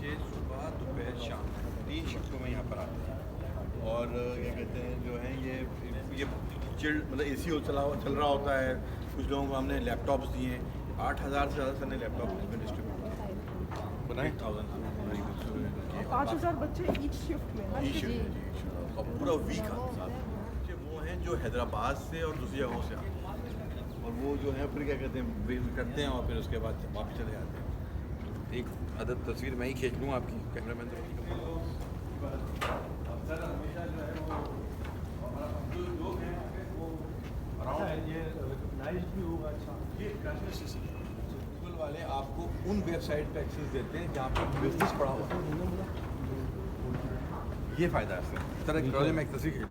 बजे सुबह दोपहर शाम 3 शिफ्टों में यहाँ पर आते हैं। और क्या कहते हैं जो है ये चिल्ड मतलब एसी चल रहा होता है। कुछ लोगों को हमने लैपटॉप्स दिए हैं, 8,000 से ज़्यादा सर ने लैपटॉप इसमें डिस्ट्रीब्यूट बनाए। 5,000 बच्चे ईच शिफ्ट में और पूरा वीक आता साथ वो हैं जो हैदराबाद से और दूसरी जगहों से आते हैं, और वो जो है फिर क्या कहते हैं करते हैं और फिर उसके बाद वापस चले जाते हैं। एक अदद तस्वीर मैं ही खींच लूँ आपकी, कैमरामैन तो सर हमेशा जो है वो जो लोग हैं वो ये रिकॉग्नाइज्ड भी होगा। अच्छा, ये गूगल वाले आपको उन वेबसाइट पे एक्सेस देते हैं जहाँ पे बिजनेस पड़ा हुआ है। ये फ़ायदा है सर। एक तस्वीर